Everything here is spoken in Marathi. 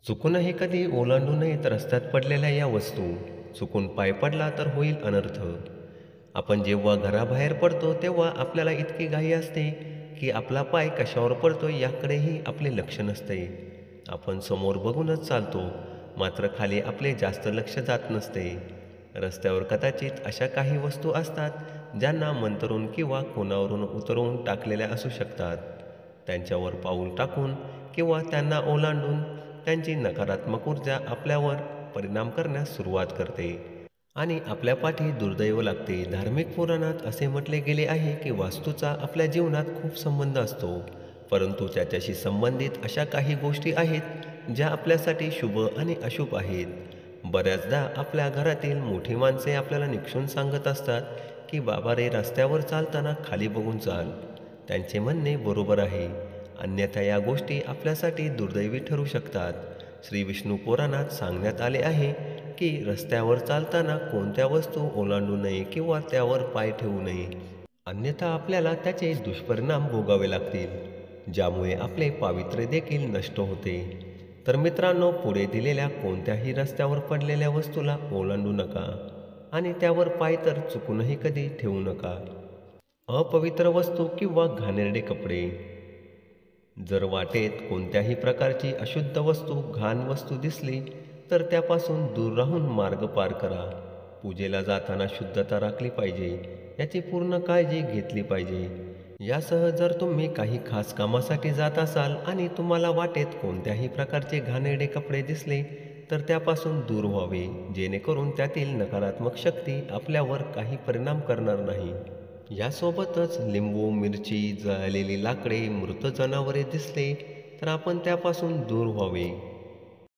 चुकूनही कधी ओलांडू नयेत रस्त्यात पडलेल्या या वस्तू. चुकून पाय पडला तर होईल अनर्थ. आपण जेव्हा घराबाहेर पडतो तेव्हा आपल्याला इतकी घाई असते की आपला पाय कशावर पडतो याकडेही आपले लक्ष नसते. आपण समोर बघूनच चालतो, मात्र खाली आपले जास्त लक्ष जात नसते. रस्त्यावर कदाचित अशा काही वस्तू असतात ज्यांना मंतरून किंवा कोणावरून उतरवून टाकलेल्या असू शकतात. त्यांच्यावर पाऊल टाकून किंवा त्यांना ओलांडून त्यांची नकारात्मक ऊर्जा आपल्यावर परिणाम करण्यास सुरुवात करते आणि आपल्या पाठी दुर्दैव लागते. धार्मिक पुराणात असे म्हटले गेले आहे की वास्तूचा आपल्या जीवनात खूप संबंध असतो, परंतु त्याच्याशी संबंधित अशा काही गोष्टी आहेत ज्या आपल्यासाठी शुभ आणि अशुभ आहेत. बऱ्याचदा आपल्या घरातील मोठी माणसे आपल्याला निक्षून सांगत असतात की बाबा रे, रस्त्यावर चालताना खाली बघून चाल. त्यांचे म्हणणे बरोबर आहे, अन्यथा या गोष्टी आपल्यासाठी दुर्दैवी ठरू शकतात. श्री विष्णू पुराणात सांगण्यात आले आहे की रस्त्यावर चालताना कोणत्या वस्तू ओलांडू नये किंवा त्यावर पाय ठेवू नये, अन्यथा आपल्याला त्याचे दुष्परिणाम भोगावे लागतील, ज्यामुळे आपले पावित्र्य देखील नष्ट होते. तर मित्रांनो, पुढे दिलेल्या कोणत्याही रस्त्यावर पडलेल्या वस्तूला ओलांडू नका आणि त्यावर पाय तर चुकूनही कधी ठेवू नका. अपवित्र वस्तू किंवा घाणेरडे कपडे. जर वाटेत कोणत्याही प्रकारची अशुद्ध वस्तू, घाण वस्तू दिसली तर त्यापासून दूर राहून मार्ग पार करा. पूजेला जाताना शुद्धता राखली पाहिजे, याची पूर्ण काळजी घेतली पाहिजे. यासह जर तुम्ही काही खास कामासाठी जात असाल आणि तुम्हाला वाटेत कोणत्याही प्रकारचे घाणेरडे कपडे दिसले तर त्यापासून दूर व्हावे, जेणेकरून त्यातील नकारात्मक शक्ती आपल्यावर काही परिणाम करणार नाही. यासोबतच लिंबू, मिरची, जळलेली लाकडे, मृत जनावरे दिसले तर आपण त्यापासून दूर व्हावे.